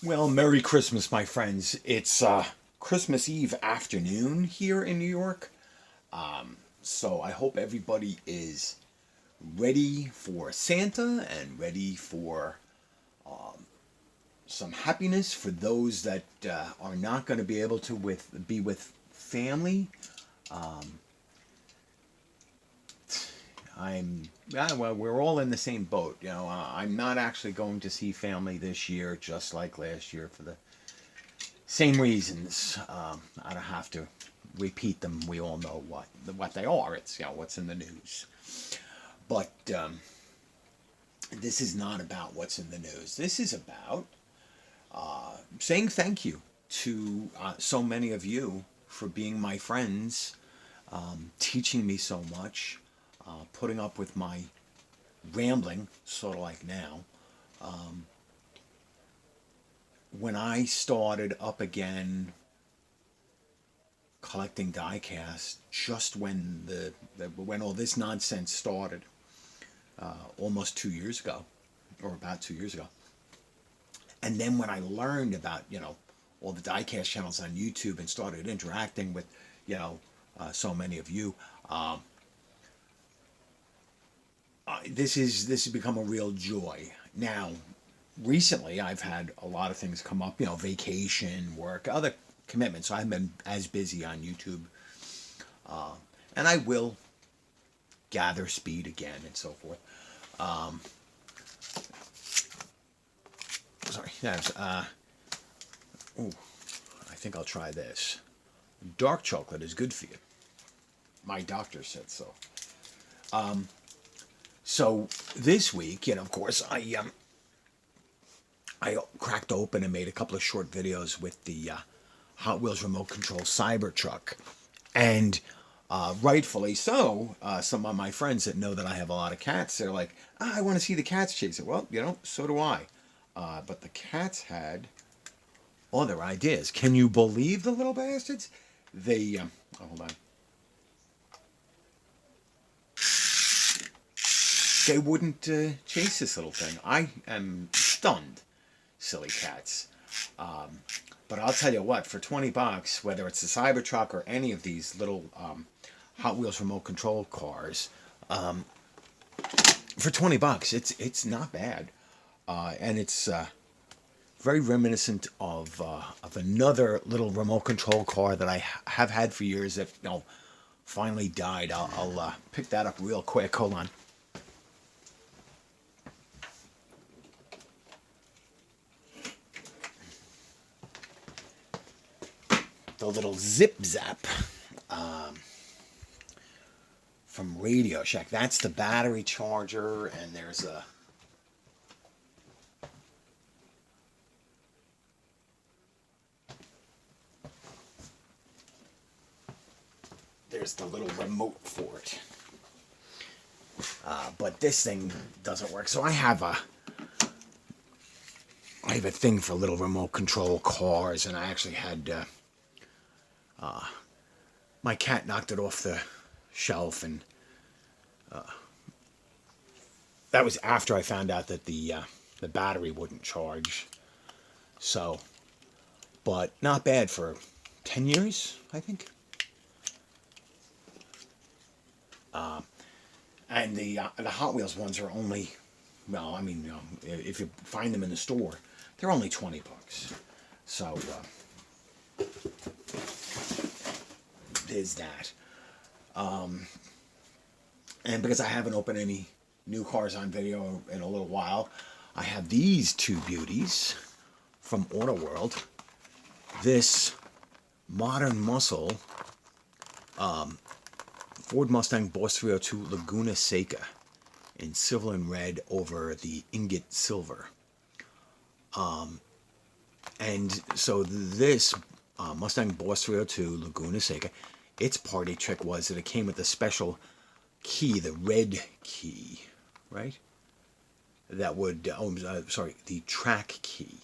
Well, Merry Christmas, my friends. It's Christmas Eve afternoon here in New York. So I hope everybody is ready for Santa and ready for some happiness for those that are not going to be able to be with family. Um, well, we're all in the same boat. I'm not actually going to see family this year, just like last year, for the same reasons. I don't have to repeat them. We all know what they are. It's what's in the news. But this is not about what's in the news. This is about saying thank you to so many of you for being my friends, teaching me so much, putting up with my rambling, sort of like now. When I started up again collecting diecast, just when all this nonsense started, almost 2 years ago, or about 2 years ago, and then when I learned about all the diecast channels on YouTube and started interacting with so many of you, this has become a real joy. Now, recently I've had a lot of things come up, vacation, work, other commitments. So I haven't been as busy on YouTube, and I will gather speed again and so forth. Sorry, that's ooh, I think I'll try this. Dark chocolate is good for you. My doctor said so. So this week, of course, I cracked open and made a couple of short videos with the Hot Wheels remote control Cybertruck, and rightfully so. Some of my friends that know that I have a lot of cats, they're like, I want to see the cats chase it. Well, so do I. But the cats had other ideas. Can you believe the little bastards? They, hold on. They wouldn't chase this little thing. I am stunned, silly cats. But I'll tell you what, for 20 bucks, whether it's the Cybertruck or any of these little Hot Wheels remote control cars, for 20 bucks, it's not bad. And it's very reminiscent of another little remote control car that I have had for years that finally died. I'll pick that up real quick. Hold on. The little Zip Zap from Radio Shack. That's the battery charger, and there's the little remote for it. But this thing doesn't work, so I have a thing for little remote control cars, and I actually had my cat knocked it off the shelf, and that was after I found out that the battery wouldn't charge. So, but not bad for 10 years, I think. And the Hot Wheels ones are only, well, I mean, if you find them in the store, they're only 20 bucks. So there's that. And because I haven't opened any new cars on video in a little while, I have these two beauties from Auto World. This modern muscle Ford Mustang Boss 302 Laguna Seca in silver and red over the ingot silver. And so this Mustang Boss 302 Laguna Seca, its party trick was that it came with a special key, the red key, right? That would, the track key.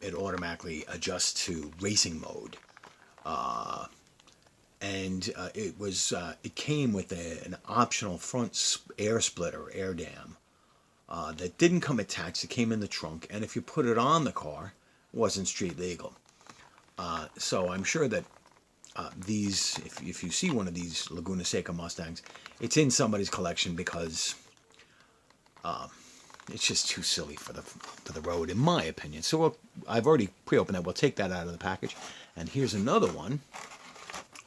It automatically adjusts to racing mode. And it came with an optional front air split or air dam. that didn't come attached. It came in the trunk, and if you put it on the car, it wasn't street legal. So I'm sure that these, if you see one of these Laguna Seca Mustangs, it's in somebody's collection because it's just too silly for the road, in my opinion. So I've already pre-opened that. We'll take that out of the package. And here's another one,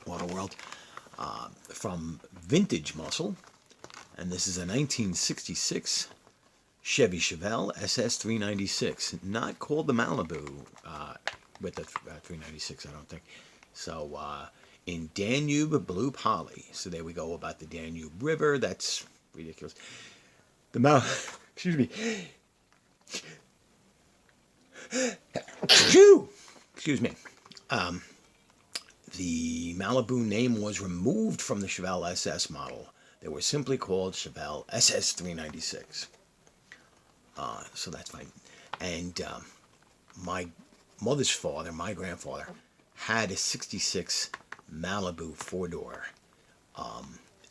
Waterworld, from Vintage Muscle. And this is a 1966 Chevy Chevelle SS 396. Not called the Malibu with the 396, I don't think. So in Danube Blue Poly. So there we go about the Danube River. That's ridiculous. Excuse me. Excuse me. The Malibu name was removed from the Chevelle SS model. They were simply called Chevelle SS 396. So that's fine. And my mother's father, my grandfather, had a 66 Malibu 4-door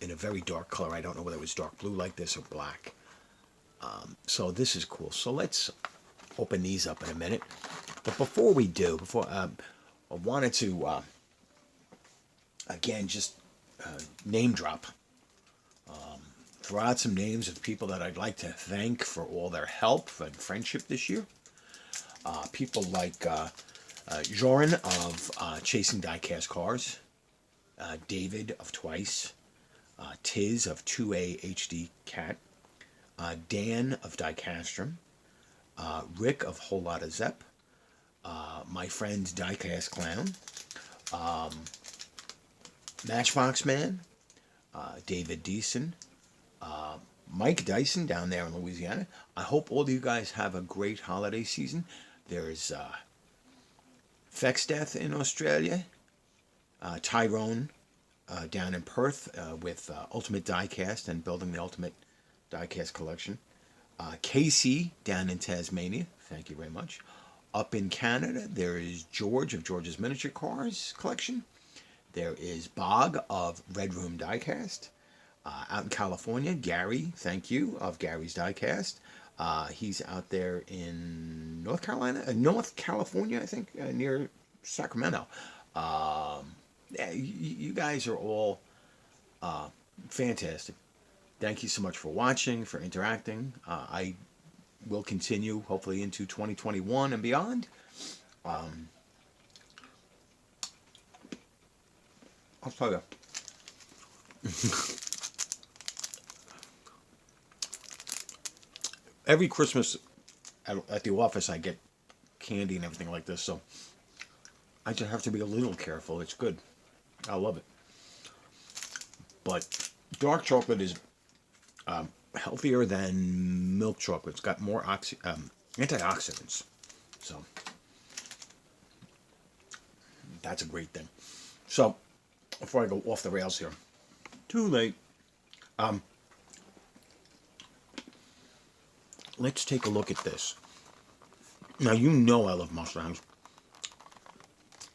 in a very dark color. I don't know whether it was dark blue like this or black. So this is cool. So let's open these up in a minute. But before we do, I wanted to, again, just name drop. Throw out some names of people that I'd like to thank for all their help and friendship this year. People like Joran of Chasing Diecast Cars, David of Twice, Tiz of 2A HD Cat, Dan of Diecastrum, Rick of Whole Lotta Zep, my friend Diecast Clown, Matchbox Man, David Deason, Mike Dyson down there in Louisiana. I hope all of you guys have a great holiday season. There's Fexdeath in Australia, Tyrone down in Perth with Ultimate Diecast and building the Ultimate Diecast collection. Casey down in Tasmania, thank you very much. Up in Canada, there is George of George's Miniature Cars collection. There is Bog of Red Room Diecast. Out in California, Gary, thank you, of Gary's Diecast. He's out there in North California, I think, near Sacramento. Yeah, you guys are all fantastic. Thank you so much for watching, for interacting. I will continue, hopefully, into 2021 and beyond. I'll tell you. Every Christmas at the office, I get candy and everything like this, so I just have to be a little careful. It's good. I love it. But dark chocolate is healthier than milk chocolate. It's got more antioxidants. So that's a great thing. So before I go off the rails here, too late. Let's take a look at this. Now, you know I love Mustangs.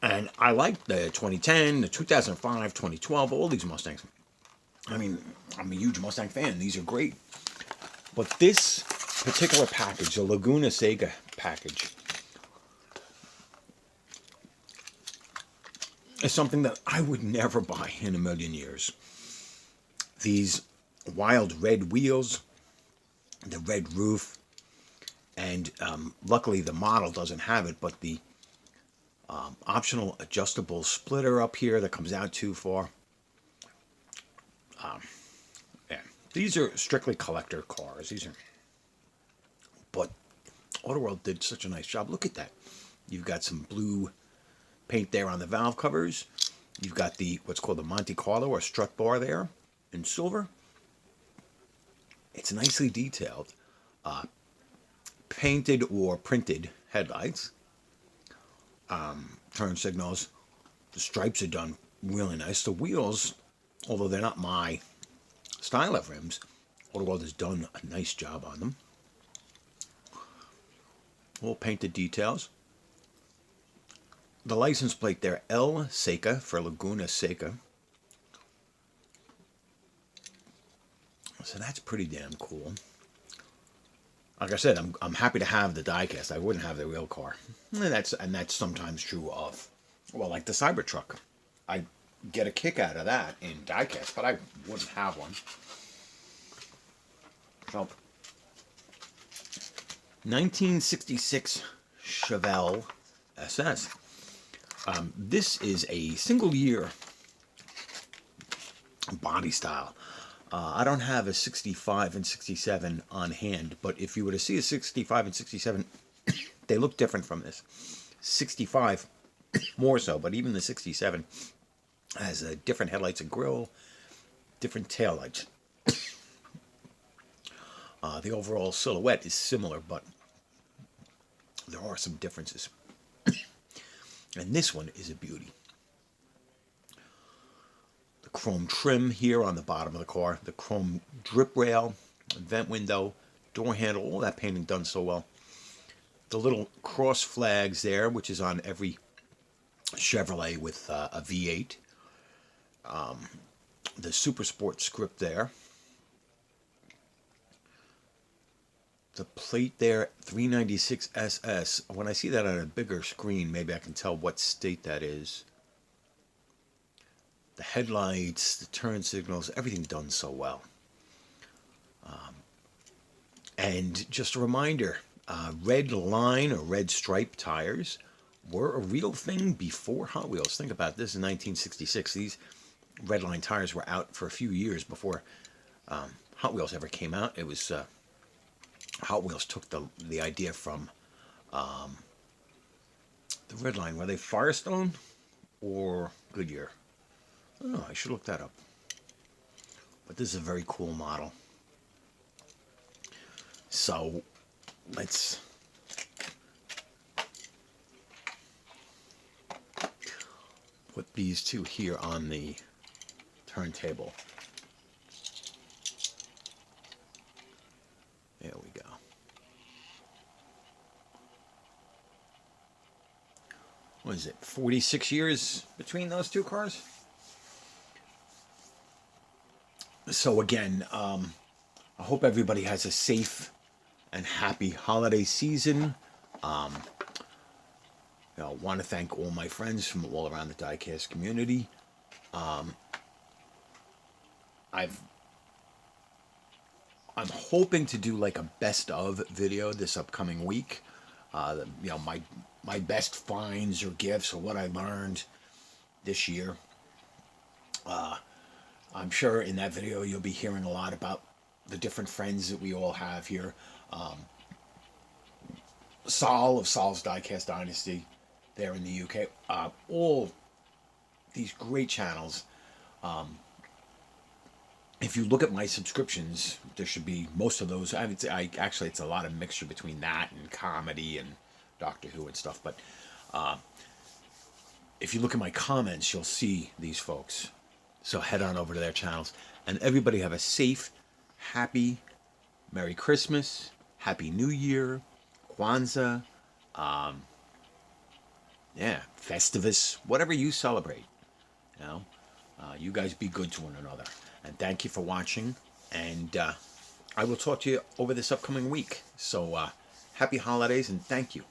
And I like the 2010, the 2005, 2012, all these Mustangs. I mean, I'm a huge Mustang fan. These are great. But this particular package, the Laguna Seca package, is something that I would never buy in a million years. These wild red wheels, the red roof, and luckily the model doesn't have it, but the optional adjustable splitter up here that comes out too far. Yeah, these are strictly collector cars. But Autoworld did such a nice job. Look at that. You've got some blue paint there on the valve covers. You've got the what's called the Monte Carlo or strut bar there in silver. It's nicely detailed. Painted or printed headlights. Turn signals. The stripes are done really nice. The wheels, although they're not my style of rims, Autoworld has done a nice job on them. All painted details. The license plate there, L Seca for Laguna Seca. So that's pretty damn cool. like I said, I'm happy to have the diecast. I wouldn't have the real car, and that's sometimes true of, well, like the Cybertruck. I get a kick out of that in diecast, but I wouldn't have one. So, 1966 Chevelle SS. This is a single year body style. I don't have a 65 and 67 on hand, but if you were to see a 65 and 67, they look different from this. 65 more so, but even the 67 has different headlights and grille, different taillights. The overall silhouette is similar, but there are some differences. And this one is a beauty. The chrome trim here on the bottom of the car, the chrome drip rail, vent window, door handle, all that painting done so well. The little cross flags there, which is on every Chevrolet with a V8. The Super Sport script there. The plate there, 396 SS. When I see that on a bigger screen, maybe I can tell what state that is. The headlights, the turn signals, everything done so well. And just a reminder, red line or red stripe tires were a real thing before Hot Wheels. Think about this in 1966. These red line tires were out for a few years before Hot Wheels ever came out. It was Hot Wheels took the idea from the red line. Were they Firestone or Goodyear? Oh, I should look that up. But this is a very cool model. So let's put these two here on the turntable. There we go. What is it, 46 years between those two cars? So again, I hope everybody has a safe and happy holiday season. I want to thank all my friends from all around the diecast community. I'm hoping to do like a best of video this upcoming week. My best finds or gifts or what I learned this year. I'm sure in that video you'll be hearing a lot about the different friends that we all have here. Saul of Saul's Diecast Dynasty there in the UK. All these great channels. If you look at my subscriptions, there should be most of those. Actually, it's a lot of mixture between that and comedy and Doctor Who and stuff. But if you look at my comments, you'll see these folks. So head on over to their channels. And everybody have a safe, happy, Merry Christmas, Happy New Year, Kwanzaa, Festivus, whatever you celebrate. You guys be good to one another. And thank you for watching. And I will talk to you over this upcoming week. So happy holidays and thank you.